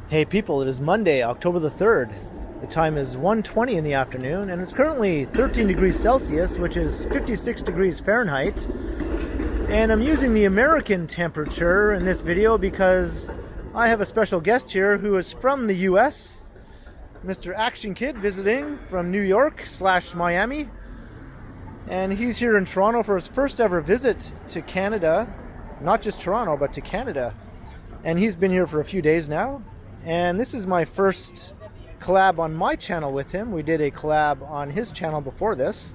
Hey people, it is Monday, October the 3rd. The time is 1:20 in the afternoon, and it's currently 13 degrees Celsius, which is 56 degrees Fahrenheit. And I'm using the American temperature in this video because I have a special guest here who is from the US, Mr. Action Kid, visiting from New York / Miami. And he's here in Toronto for his first ever visit to Canada. Not just Toronto, but to Canada. And he's been here for a few days now. And this is my first collab on my channel with him. We did a collab on his channel before this,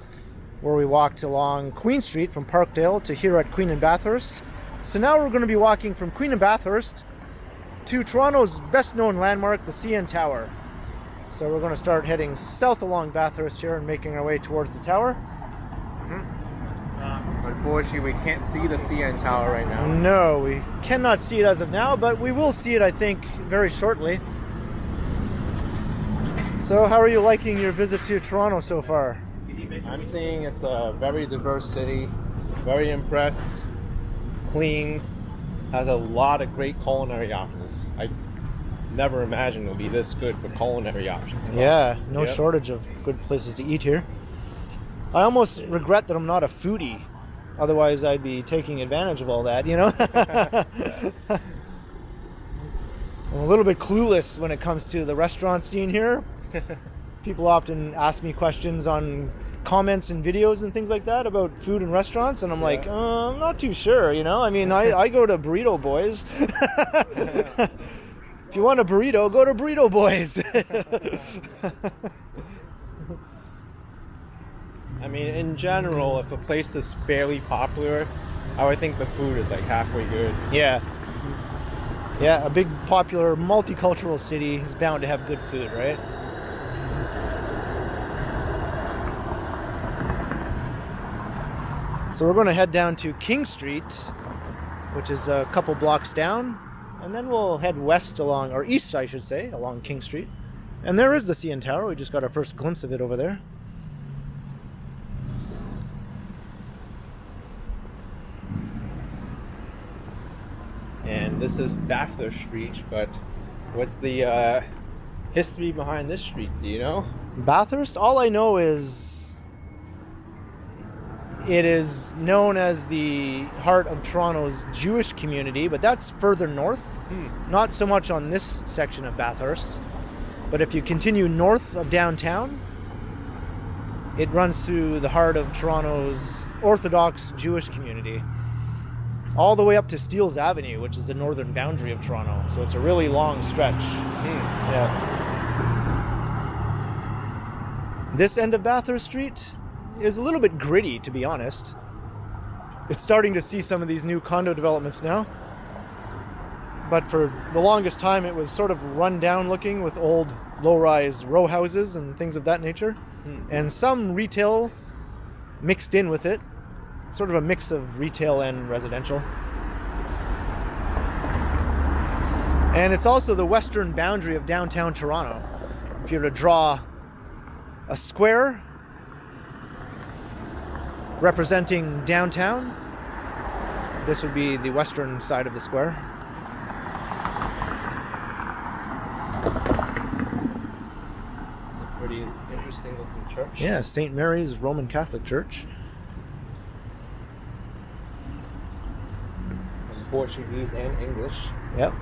where we walked along Queen Street from Parkdale to here at Queen and Bathurst. So now we're going to be walking from Queen and Bathurst to Toronto's best known landmark, the CN Tower. So we're going to start heading south along Bathurst here and making our way towards the tower. Unfortunately, we can't see the CN Tower right now. No, we cannot see it as of now, but we will see it, I think, very shortly. So how are you liking your visit to Toronto so far? I'm seeing it's a very diverse city, very impressed, clean, has a lot of great culinary options. I never imagined it would be this good for culinary options. Yeah, no shortage of good places to eat here. I almost regret that I'm not a foodie. Otherwise, I'd be taking advantage of all that, you know? I'm a little bit clueless when it comes to the restaurant scene here. People often ask me questions on comments and videos and things like that about food and restaurants, and I'm like, I'm not too sure, you know? I mean, I go to Burrito Boys. If you want a burrito, go to Burrito Boys. I mean, in general, if a place is fairly popular, I would think the food is like halfway good. Yeah, a big, popular, multicultural city is bound to have good food, right? So we're going to head down to King Street, which is a couple blocks down, and then we'll head west along, or east, I should say, along King Street. And there is the CN Tower. We just got our first glimpse of it over there. And this is Bathurst Street, but what's the history behind this street? Do you know? Bathurst? All I know is it is known as the heart of Toronto's Jewish community, but that's further north. Not so much on this section of Bathurst. But if you continue north of downtown, it runs through the heart of Toronto's Orthodox Jewish community, all the way up to Steeles Avenue, which is the northern boundary of Toronto. So it's a really long stretch. Yeah. This end of Bathurst Street is a little bit gritty, to be honest. It's starting to see some of these new condo developments now. But for the longest time, it was sort of run down looking with old low-rise row houses and things of that nature. And some retail mixed in with it. Sort of a mix of retail and residential. And it's also the western boundary of downtown Toronto. If you were to draw a square representing downtown, this would be the western side of the square. It's a pretty interesting looking church. Yeah, St. Mary's Roman Catholic Church. Portuguese and English. Yep.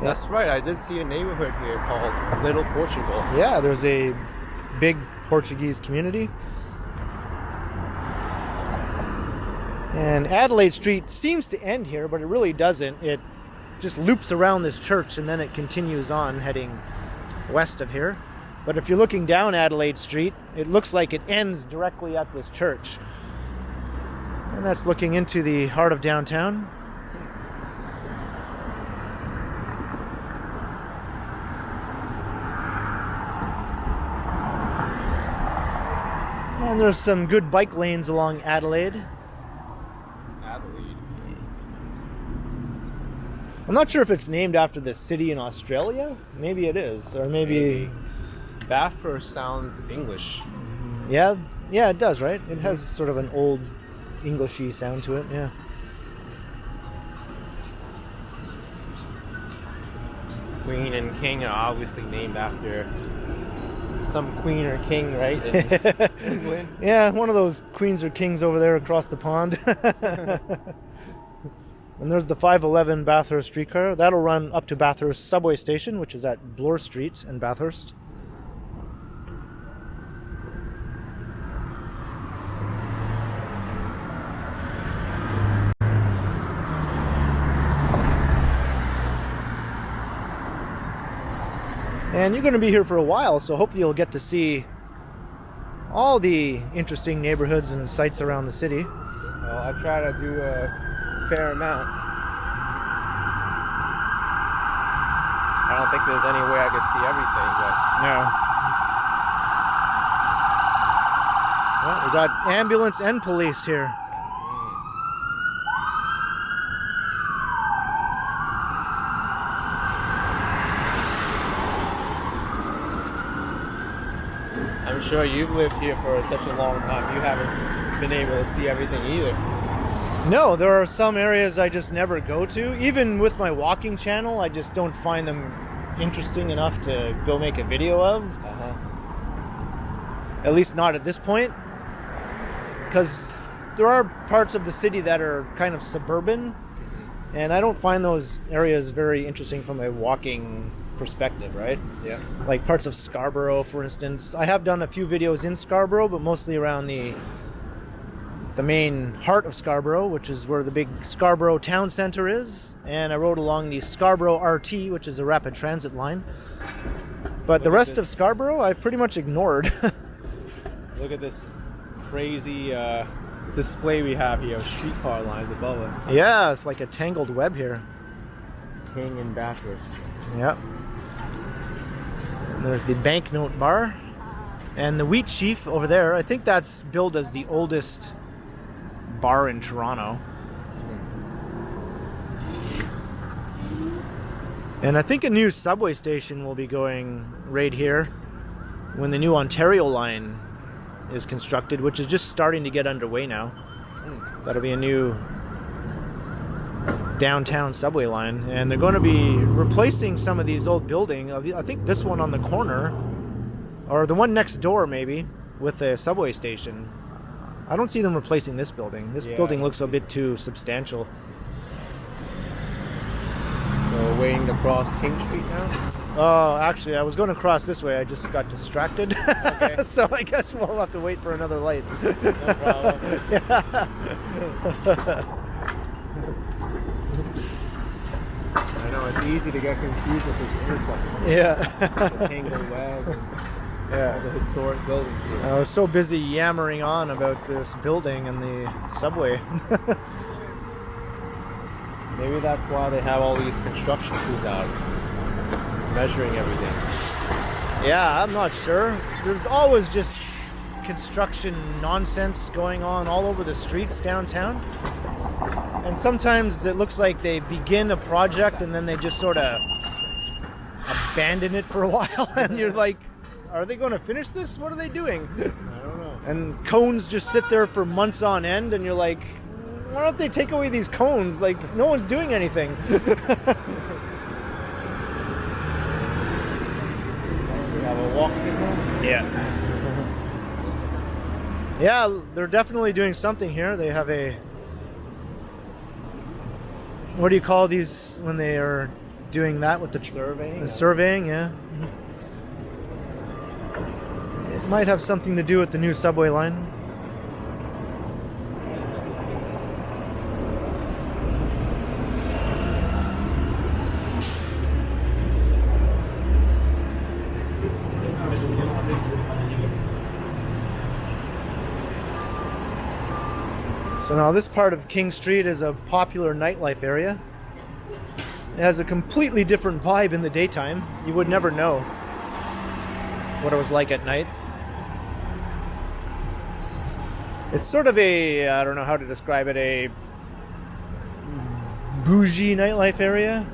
That's right, I did see a neighborhood here called Little Portugal. Yeah, there's a big Portuguese community. And Adelaide Street seems to end here, but it really doesn't. It just loops around this church and then it continues on heading west of here. But if you're looking down Adelaide Street, it looks like it ends directly at this church. And that's looking into the heart of downtown. And there's some good bike lanes along Adelaide. I'm not sure if it's named after this city in Australia. Maybe it is, or maybe... Bathurst sounds English. Yeah, it does, right? It has sort of an old Englishy sound to it, yeah. Queen and King are obviously named after some queen or king, right? In England. Yeah, one of those queens or kings over there across the pond. And there's the 511 Bathurst streetcar. That'll run up to Bathurst subway station, which is at Bloor Street in Bathurst. And you're going to be here for a while, so hopefully you'll get to see all the interesting neighborhoods and sites around the city. Well, I try to do a fair amount. I don't think there's any way I could see everything, but no. Well, we got ambulance and police here. I'm sure you've lived here for such a long time. You haven't been able to see everything either. No, there are some areas I just never go to. Even with my walking channel, I just don't find them interesting enough to go make a video of. At least not at this point. Because there are parts of the city that are kind of suburban, and I don't find those areas very interesting from a walking perspective, right? Yeah. Like parts of Scarborough, for instance. I have done a few videos in Scarborough, but mostly around the main heart of Scarborough, which is where the big Scarborough town center is, and I rode along the Scarborough RT, which is a rapid transit line. But the rest of Scarborough I've pretty much ignored. Look at this crazy display we have here of streetcar lines above us. Yeah, it's like a tangled web here. King and Bathurst. Yep. And there's the Banknote Bar and the Wheat Chief over there. I think that's billed as the oldest bar in Toronto. And I think a new subway station will be going right here when the new Ontario line is constructed, which is just starting to get underway now. That'll be a new downtown subway line, and they're going to be replacing some of these old buildings. I think this one on the corner, or the one next door maybe, with a subway station. I don't see them replacing this building. This building looks a bit too substantial. So we're waiting to cross King Street now? Oh, actually, I was going to cross this way. I just got distracted. Okay. So I guess we'll have to wait for another light. No problem. I know, it's easy to get confused with this intersection. Yeah. The tangled web and all the historic buildings here. I was so busy yammering on about this building and the subway. Maybe that's why they have all these construction crews out measuring everything. Yeah, I'm not sure. There's always just construction nonsense going on all over the streets downtown. And sometimes it looks like they begin a project and then they just sort of abandon it for a while. And you're like, are they going to finish this? What are they doing? I don't know. And cones just sit there for months on end, and you're like, why don't they take away these cones? Like, no one's doing anything. We have a walk signal. Yeah. Yeah, they're definitely doing something here. They have a... What do you call these when they are doing that with the Surveying? The surveying, yeah. It might have something to do with the new subway line. So now this part of King Street is a popular nightlife area. It has a completely different vibe in the daytime. You would never know what it was like at night. It's sort of a, I don't know how to describe it, a bougie nightlife area.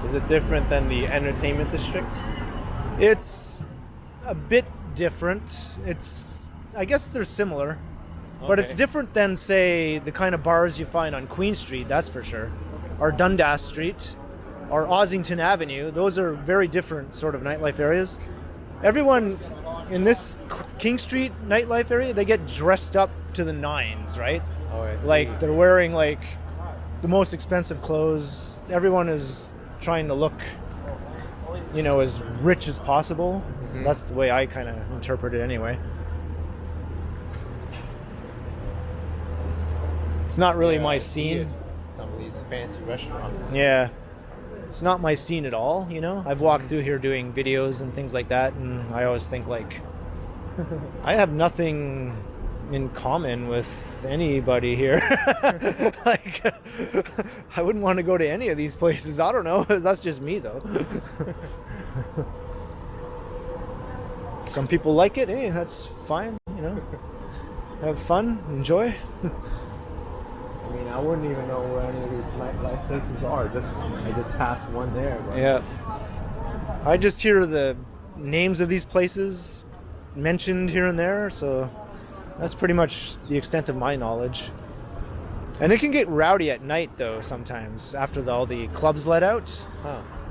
Is it different than the entertainment district? It's a bit different. I guess they're similar, but it's different than, say, the kind of bars you find on Queen Street, that's for sure, or Dundas Street. or Ossington Avenue. Those are very different sort of nightlife areas. Everyone in this King Street nightlife area, they get dressed up to the nines, right? Oh, I see. Like they're wearing like the most expensive clothes. Everyone is trying to look, you know, as rich as possible. Mm-hmm. That's the way I kind of interpret it anyway. It's not really my I see scene. it. Some of these fancy restaurants. Yeah. It's not my scene at all, you know? I've walked through here doing videos and things like that, and I always think, like, I have nothing in common with anybody here. Like, I wouldn't want to go to any of these places. I don't know. That's just me, though. Some people like it. Hey, that's fine, you know? Have fun, enjoy. I mean, I wouldn't even know where any of these nightlife places are. I just passed one there. But Yeah. I just hear the names of these places mentioned here and there, so that's pretty much the extent of my knowledge. And it can get rowdy at night, though, sometimes. After all the clubs let out,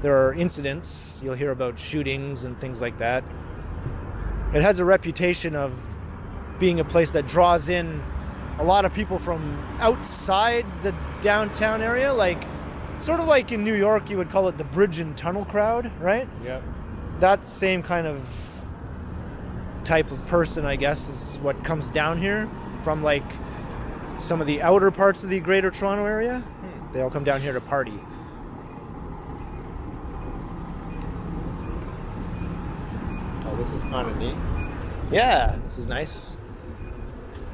there are incidents. You'll hear about shootings and things like that. It has a reputation of being a place that draws in a lot of people from outside the downtown area, like sort of like in New York, you would call it the bridge and tunnel crowd, right? Yep. That same kind of type of person, I guess, is what comes down here from like some of the outer parts of the Greater Toronto area. They all come down here to party. Oh, this is kind of neat. Yeah, this is nice.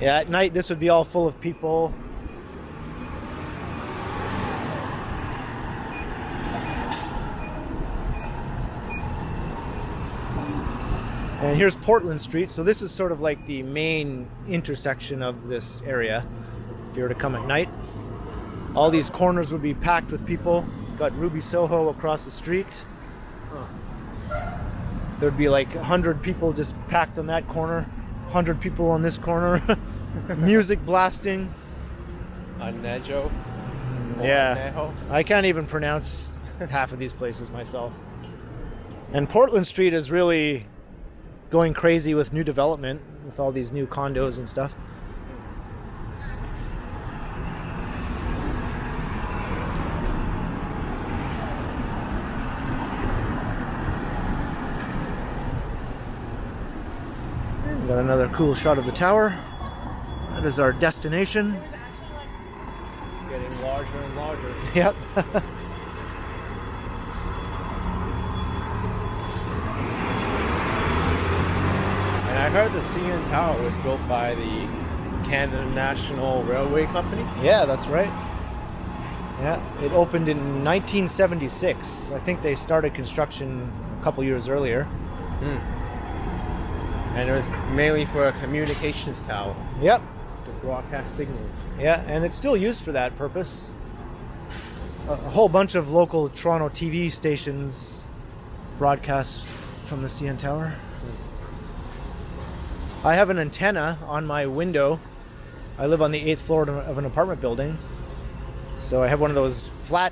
Yeah, at night this would be all full of people. And here's Portland Street. So this is sort of like the main intersection of this area. If you were to come at night, all these corners would be packed with people. Got Ruby Soho across the street. There'd be like 100 people just packed on that corner, 100 people on this corner. Music blasting. Anejo. Yeah. Anejo. I can't even pronounce half of these places myself. And Portland Street is really going crazy with new development, with all these new condos and stuff. And got another cool shot of the tower. That is our destination. It's getting larger and larger. Yep. And I heard the CN Tower was built by the Canada National Railway Company. Yeah, that's right. Yeah, it opened in 1976. I think they started construction a couple years earlier. And it was mainly for a communications tower Yep. to broadcast signals. Yeah, and it's still used for that purpose. A whole bunch of local Toronto TV stations broadcast from the CN Tower. I have an antenna on my window. I live on the 8th floor of an apartment building. So I have one of those flat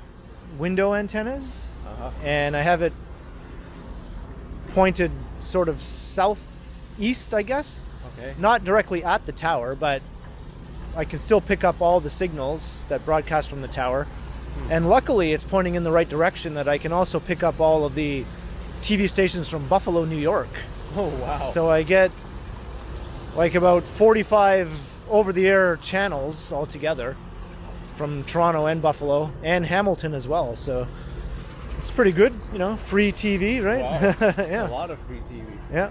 window antennas. And I have it pointed sort of southeast, I guess. Okay. Not directly at the tower, but I can still pick up all the signals that broadcast from the tower. And luckily it's pointing in the right direction, that I can also pick up all of the TV stations from Buffalo, New York. Oh, wow. So I get like about 45 over-the-air channels altogether from Toronto and Buffalo and Hamilton as well. So it's pretty good, you know, free TV, right? Wow. Yeah. A lot of free TV. Yeah.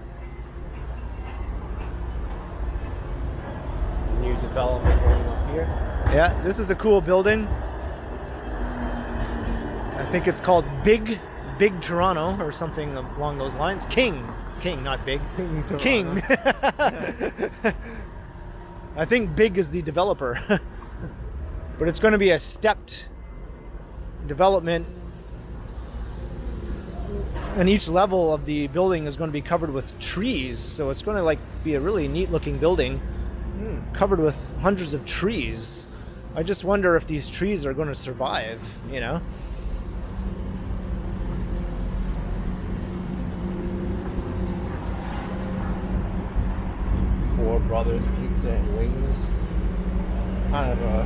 New development going up here. Yeah, this is a cool building. I think it's called Big Toronto or something along those lines. King, not Big. King. I think Big is the developer. But it's going to be a stepped development, and each level of the building is going to be covered with trees. So it's going to like be a really neat looking building covered with hundreds of trees. I just wonder if these trees are going to survive, you know? Brothers Pizza and Wings. Kind of a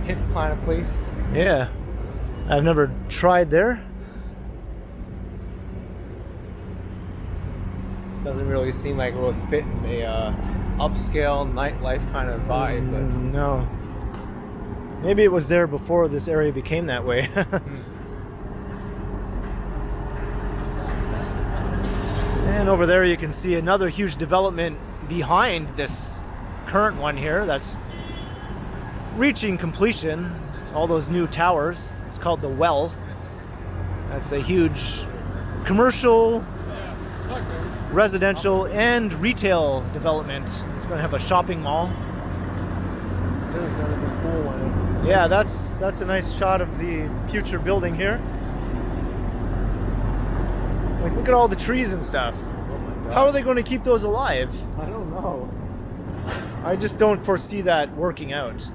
hip kind of place. Yeah. I've never tried there. Doesn't really seem like it would fit in a upscale nightlife kind of vibe. But No. Maybe it was there before this area became that way. And over there you can see another huge development behind this current one here that's reaching completion. All those new towers. It's called the Well. That's a huge commercial, residential, and retail development. It's going to have a shopping mall. this is gonna be a cool one. Yeah, that's a nice shot of the future building here. Like, look at all the trees and stuff. Oh my God. How are they going to keep those alive? I don't know. I just don't foresee that working out.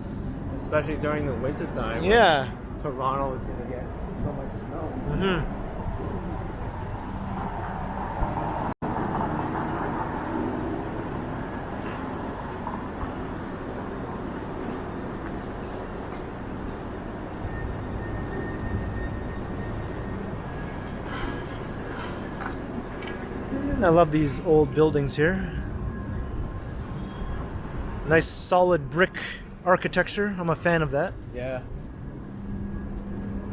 Especially during the winter time. Yeah. Toronto is gonna get so much snow. Mm-hmm. And I love these old buildings here. Nice solid brick architecture. I'm a fan of that. Yeah.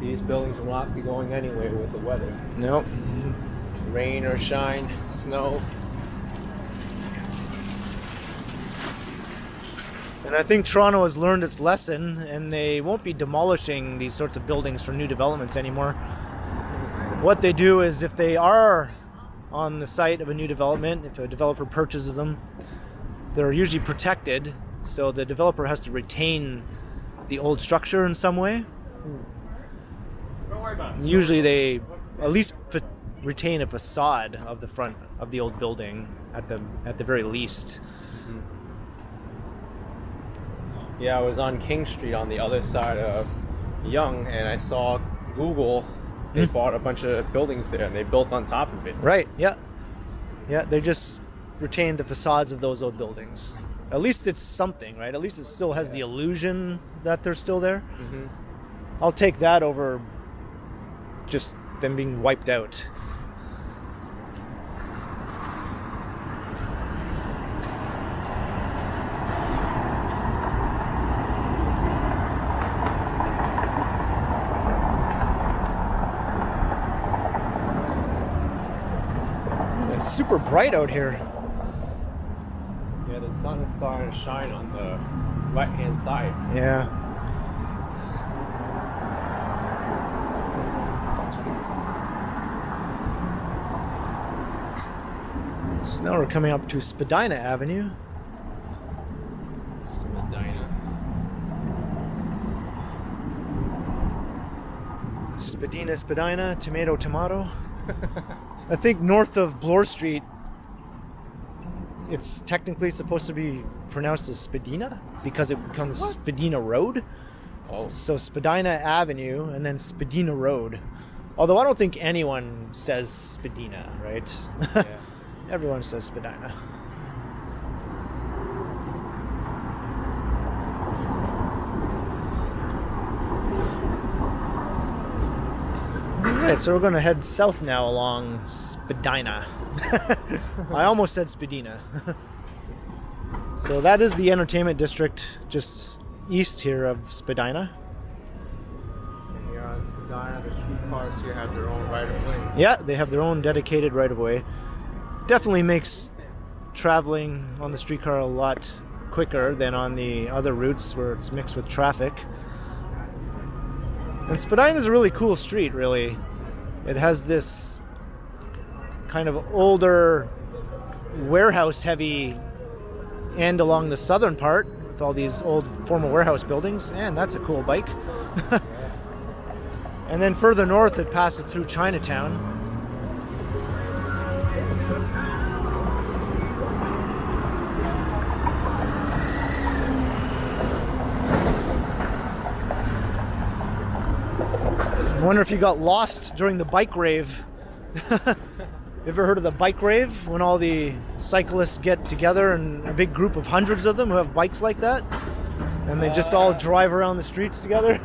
These buildings will not be going anywhere with the weather. Nope. Rain or shine, snow. And I think Toronto has learned its lesson, and they won't be demolishing these sorts of buildings for new developments anymore. What they do is, if they are on the site of a new development, if a developer purchases them, they're usually protected, so the developer has to retain the old structure in some way. Usually they at least retain a facade of the front of the old building at the very least. Yeah, I was on King Street on the other side of Yonge, and I saw Google. They bought a bunch of buildings there, and they built on top of it. Right, yeah. Yeah, they just retained the facades of those old buildings. At least it's something, right? At least it still has the illusion that they're still there. Mm-hmm. I'll take that over just them being wiped out. It's super bright out here. Yeah, the sun is starting to shine on the right-hand side. Yeah. So now we're coming up to Spadina Avenue. Spadina. Spadina, tomato. I think north of Bloor Street, it's technically supposed to be pronounced as Spadina because it becomes Spadina Road. Oh. So Spadina Avenue and then Spadina Road. Although I don't think anyone says Spadina, right? Yeah. Everyone says Spadina. Alright, so we're going to head south now along Spadina. I almost said Spadina. So that is the entertainment district just east here of Spadina. And here on Spadina, the streetcars here have their own right-of-way. Yeah, they have their own dedicated right-of-way. Definitely makes traveling on the streetcar a lot quicker than on the other routes where it's mixed with traffic. And Spadina is a really cool street, really. It has this kind of older warehouse-heavy end along the southern part with all these old former warehouse buildings, and that's a cool bike. And then further north, it passes through Chinatown. I wonder if you got lost during the bike rave. You ever heard of the bike rave, when all the cyclists get together and a big group of hundreds of them who have bikes like that, and they just all drive around the streets together?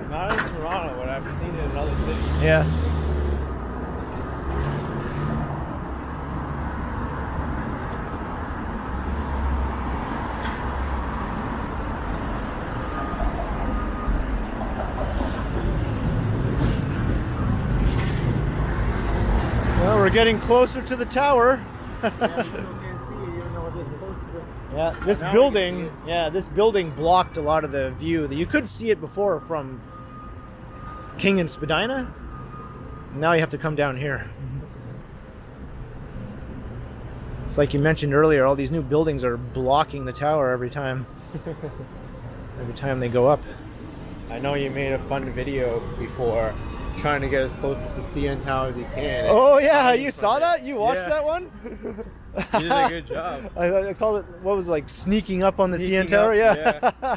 Not in Toronto, but I've seen it in other cities. Yeah. So we're getting closer to the tower. Yeah, this building, this building blocked a lot of the view. You could see it before from King and Spadina. Now you have to come down here. It's like you mentioned earlier, all these new buildings are blocking the tower every time. Every time they go up. I know you made a fun video before trying to get as close to the CN Tower as you can. Oh yeah, you saw that? You watched that one? You did a good job. I called it, what was it, like sneaking up on the CN Sneaking Tower? up, Yeah.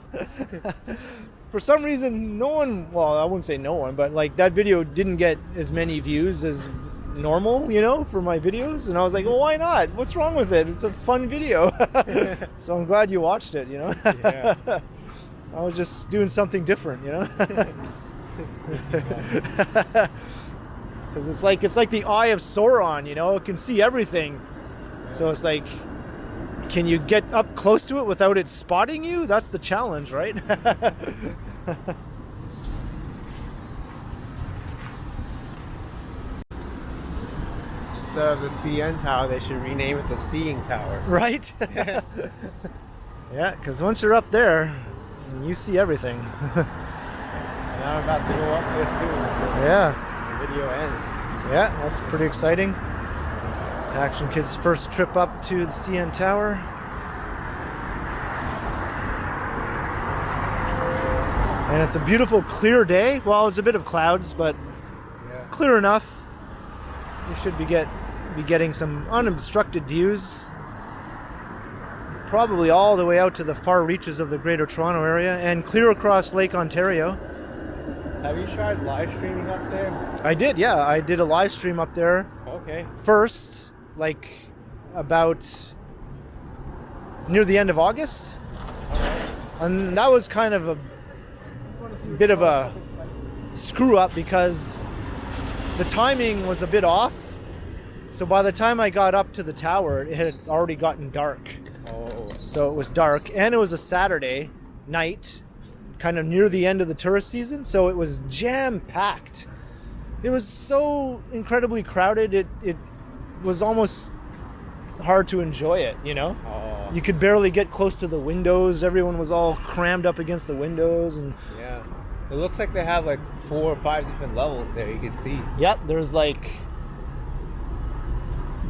For some reason, no one, well, I wouldn't say no one, but like that video didn't get as many views as normal, you know, for my videos. And I was like, well, why not? What's wrong with it? It's a fun video. So I'm glad you watched it, you know? Yeah. I was just doing something different, you know? Because it's like the eye of Sauron, you know, it can see everything. So it's like, can you get up close to it without it spotting you? That's the challenge, right? Instead of the CN Tower, they should rename it the Seeing Tower. Right? Yeah, because once you're up there, you see everything. And I'm about to go up there soon. Yeah. The video ends. Yeah, that's pretty exciting. Action Kid's first trip up to the CN Tower. And it's a beautiful, clear day. Well, it's a bit of clouds, but clear enough. You should be getting some unobstructed views. Probably all the way out to the far reaches of the Greater Toronto Area and clear across Lake Ontario. Have you tried live streaming up there? I did, yeah. I did a live stream up there. Okay. First, like about near the end of August. And that was kind of a bit of a screw up because the timing was a bit off. So by the time I got up to the tower, it had already gotten dark. Oh. So it was dark, and it was a Saturday night, kind of near the end of the tourist season, so it was jam-packed. It was so incredibly crowded, it was almost hard to enjoy it, you know? Oh. You could barely get close to the windows. Everyone was all crammed up against the windows. And yeah. It looks like they have like 4 or 5 different levels there you can see. Yep, there's like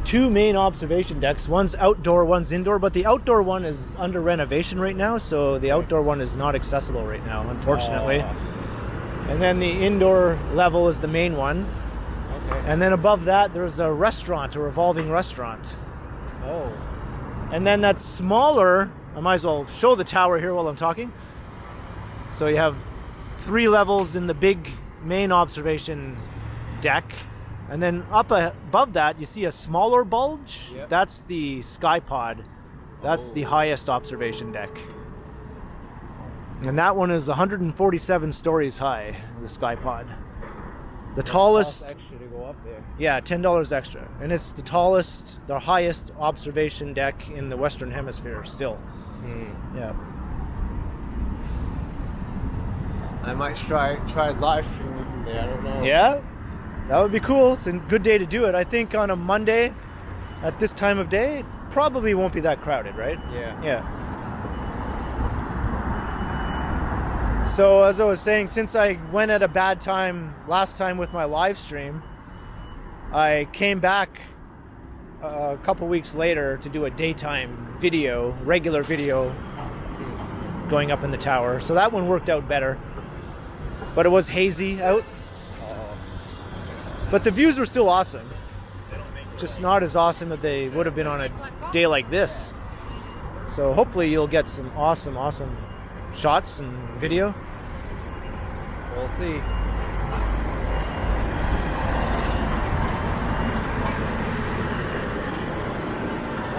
2 main observation decks. One's outdoor, one's indoor, but the outdoor one is under renovation right now, so the outdoor one is not accessible right now, unfortunately. And then the indoor level is the main one. Okay. And then above that, there's a restaurant, a revolving restaurant. Oh. And then that's smaller. I might as well show the tower here while I'm talking. So you have 3 levels in the big main observation deck. And then up above that, you see a smaller bulge. Yep. That's the sky pod. That's the highest observation deck. And that one is 147 stories high, the sky pod. The tallest... extra to go up there. Yeah, $10 extra. And it's the tallest, the highest observation deck in the Western Hemisphere still. Yeah. I might try live streaming from there, I don't know. Yeah? That would be cool. It's a good day to do it. I think on a Monday at this time of day, it probably won't be that crowded, right? Yeah. Yeah. So as I was saying, since I went at a bad time last time with my live stream, I came back a couple weeks later to do a daytime video, regular video, going up in the tower. So that one worked out better. But it was hazy out. But the views were still awesome. Just not as awesome as they would have been on a day like this. So hopefully you'll get some awesome shots and video. We'll see.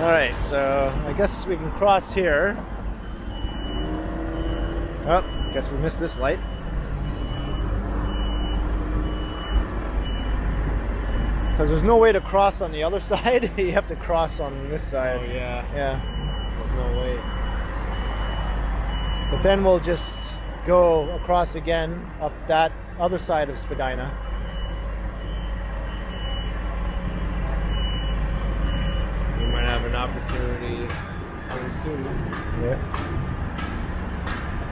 Alright, so I guess we can cross here. Oh, guess we missed this light. Because there's no way to cross on the other side. You have to cross on this side. Oh, yeah. Yeah. There's no way. But then we'll just go across again up that other side of Spadina. We might have an opportunity coming soon. Yeah.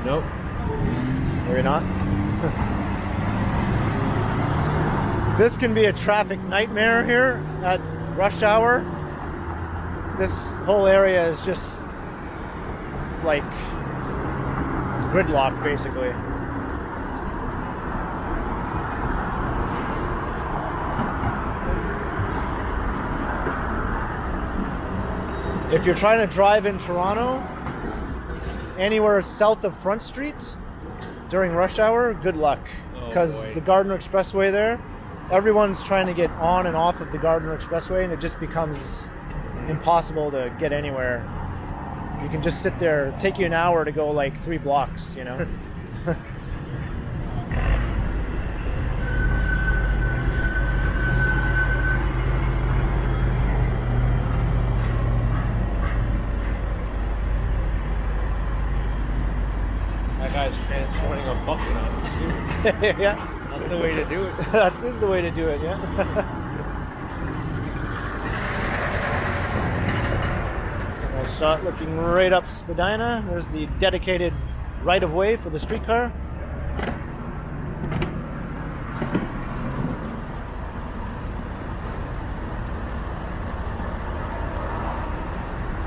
Nope. Maybe not. This can be a traffic nightmare here at rush hour. This whole area is just like gridlock, basically. If you're trying to drive in Toronto, anywhere south of Front Street during rush hour, good luck. Because the Gardiner Expressway there, everyone's trying to get on and off of the Gardiner Expressway, and it just becomes impossible to get anywhere. You can just sit there, take you an hour to go like 3 blocks, you know? That guy's transporting a bucket on his suit. Yeah. That's the way to do it. This is the way to do it, yeah. A shot looking right up Spadina. There's the dedicated right-of-way for the streetcar.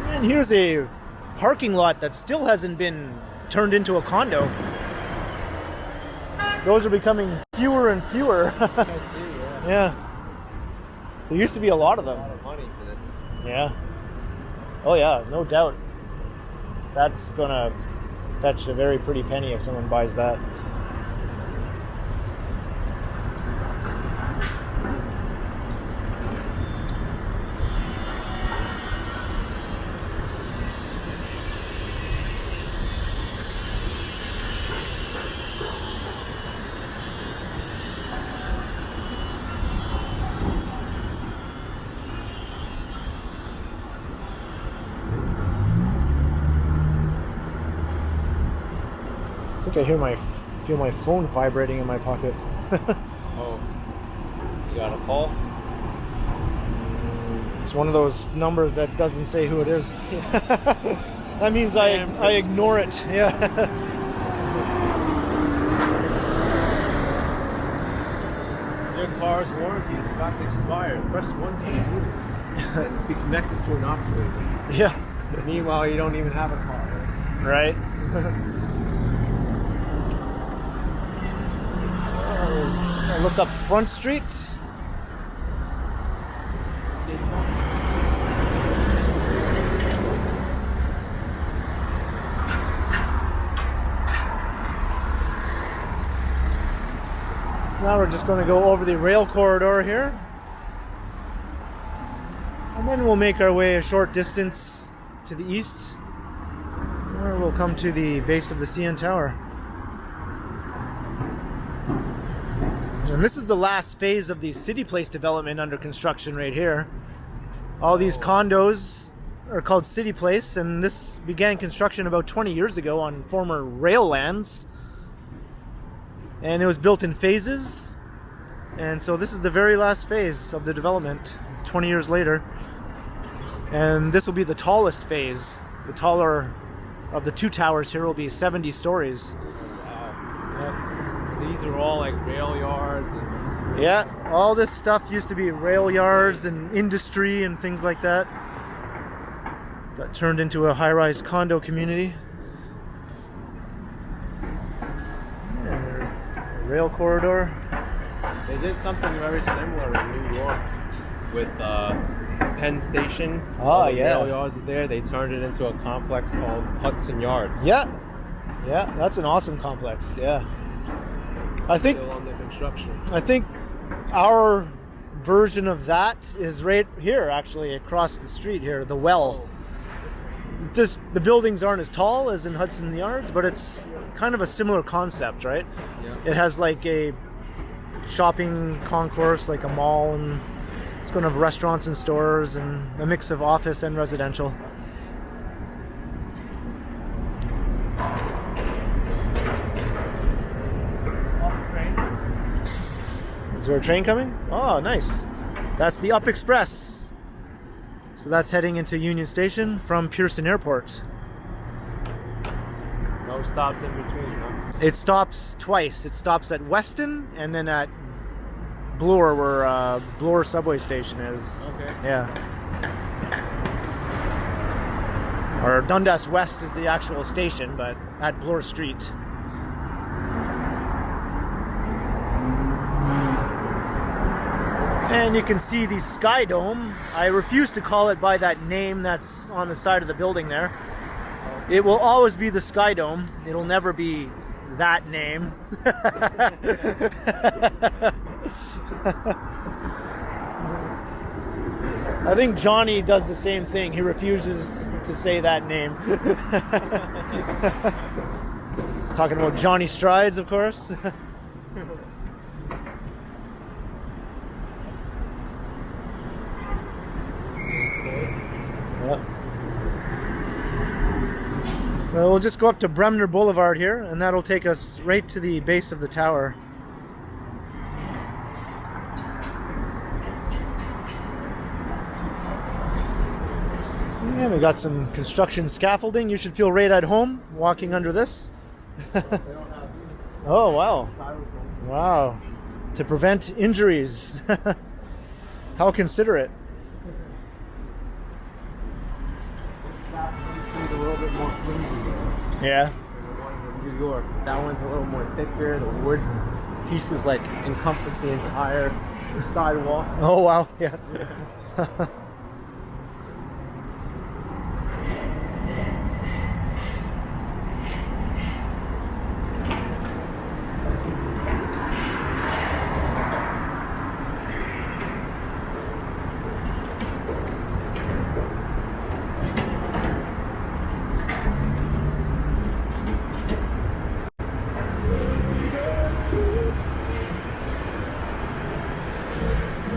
And here's a parking lot that still hasn't been turned into a condo. Those are becoming fewer and fewer. Yeah. There used to be a lot of them. A lot of money for this. Yeah. Oh yeah, no doubt. That's gonna fetch a very pretty penny if someone buys that. I think I feel my phone vibrating in my pocket. Oh, you got a call? It's one of those numbers that doesn't say who it is. That means I ignore it. Yeah. Your car's warranty is about to expire. Press 1 to remove it and be connected to an operator. Yeah. Meanwhile, you don't even have a car. Right. I look up Front Street. So now we're just going to go over the rail corridor here. And then we'll make our way a short distance to the east, where we'll come to the base of the CN Tower. And this is the last phase of the City Place development under construction right here. All these condos are called City Place, and this began construction about 20 years ago on former rail lands. And it was built in phases. And so this is the very last phase of the development, 20 years later. And this will be the tallest phase. The taller of the 2 towers here will be 70 stories. Wow. These are all like rail yards. And... Yeah, all this stuff used to be rail yards and industry and things like that. Got turned into a high-rise condo community. And there's a rail corridor. They did something very similar in New York with Penn Station. Oh, yeah. Rail yards there. They turned it into a complex called Hudson Yards. Yeah, yeah, that's an awesome complex. Yeah, I think Still under construction. our version of that is right here, actually, across the street here, the Well. Just the buildings aren't as tall as in Hudson Yards, but it's kind of a similar concept, right? Yeah. It has like a shopping concourse, like a mall, and it's going to have restaurants and stores and a mix of office and residential. Is there a train coming? Oh, nice. That's the Up Express. So that's heading into Union Station from Pearson Airport. No stops in between, huh? It stops twice. It stops at Weston and then at Bloor, where Bloor subway station is. Okay. Yeah. Or Dundas West is the actual station, but at Bloor Street. And you can see the Sky Dome. I refuse to call it by that name that's on the side of the building there. It will always be the Sky Dome. It'll never be that name. I think Johnny does the same thing. He refuses to say that name. Talking about Johnny Strides, of course. Yep. So we'll just go up to Bremner Boulevard here, and that'll take us right to the base of the tower. Yeah, we got some construction scaffolding. You should feel right at home walking under this. Oh, wow. Wow. To prevent injuries. How considerate. Seems a little bit more flimsy. Yeah. The one in New York. That one's a little more thicker. The wood pieces like encompass the entire sidewalk. Oh, wow. Yeah.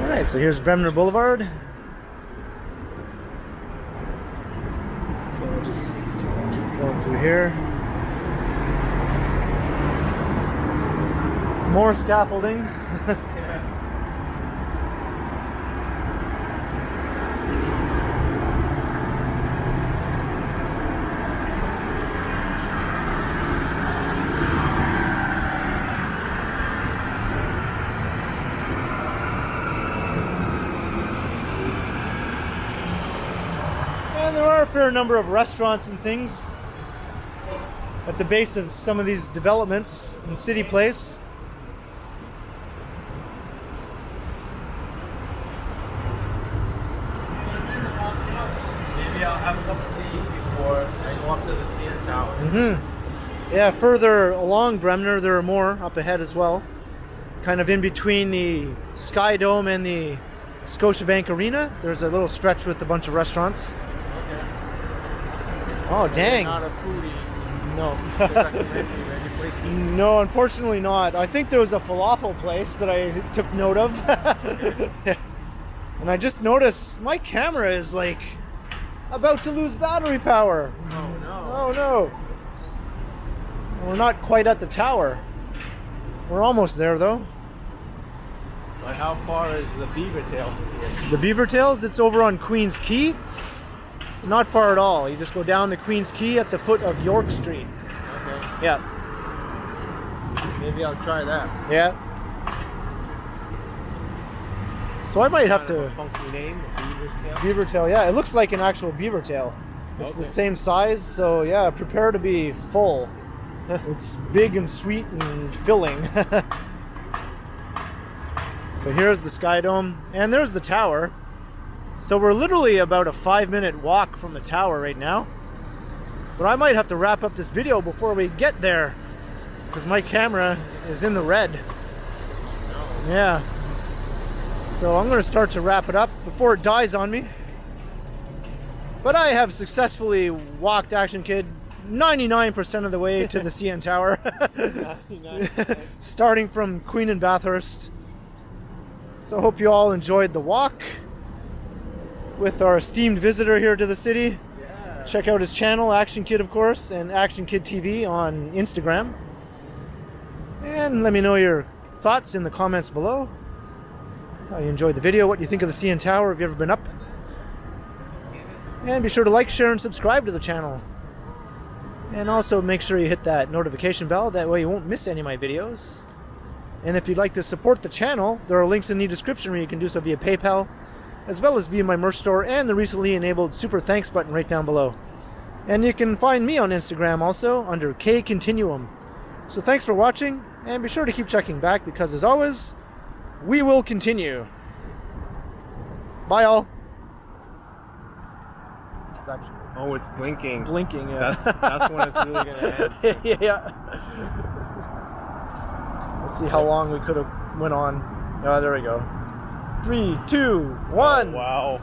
Alright, so here's Bremner Boulevard. So we'll just keep going through here. More scaffolding. And there are a fair number of restaurants and things at the base of some of these developments in City Place. Maybe I'll have something to eat before I go up to the CN Tower. Mm-hmm. Yeah, further along Bremner, there are more up ahead as well. Kind of in between the Sky Dome and the Scotiabank Arena, there's a little stretch with a bunch of restaurants. Okay. Oh, dang. Not a foodie. No. Any places? No, unfortunately not. I think there was a falafel place that I took note of. And I just noticed my camera is like about to lose battery power. Oh no. Oh no. We're not quite at the tower. We're almost there though. But how far is the Beaver Tail from here? The Beaver Tails, it's over on Queen's Quay. Not far at all. You just go down to Queen's Quay at the foot of York Street. Okay. Yeah. Maybe I'll try that. Yeah. So I might have Kind of to... a funky name, the Beaver's Tail. Beaver tail, yeah. It looks like an actual beaver tail. It's the Okay. same size, so yeah, prepare to be full. It's big and sweet and filling. So here's the Sky Dome, and there's the tower. So we're literally about a 5-minute walk from the tower right now. But I might have to wrap up this video before we get there, because my camera is in the red. Yeah. So I'm going to start to wrap it up before it dies on me. But I have successfully walked Action Kid 99% of the way to the CN Tower. Starting from Queen and Bathurst. So I hope you all enjoyed the walk with our esteemed visitor here to the city. Yeah. Check out his channel, Action Kid, of course, and Action Kid TV on Instagram. And let me know your thoughts in the comments below. How you enjoyed the video, what you think of the CN Tower, have you ever been up? And be sure to like, share, and subscribe to the channel. And also make sure you hit that notification bell, that way you won't miss any of my videos. And if you'd like to support the channel, there are links in the description where you can do so via PayPal, as well as via my merch store and the recently enabled Super Thanks button right down below. And you can find me on Instagram also under KContinuum. So thanks for watching, and be sure to keep checking back because, as always, we will continue. Bye, all. Oh, it's blinking. Blinking, yeah. That's when it's really gonna end. Yeah. Let's see how long we could have went on. Oh, there we go. 3, 2, 1. Oh, wow.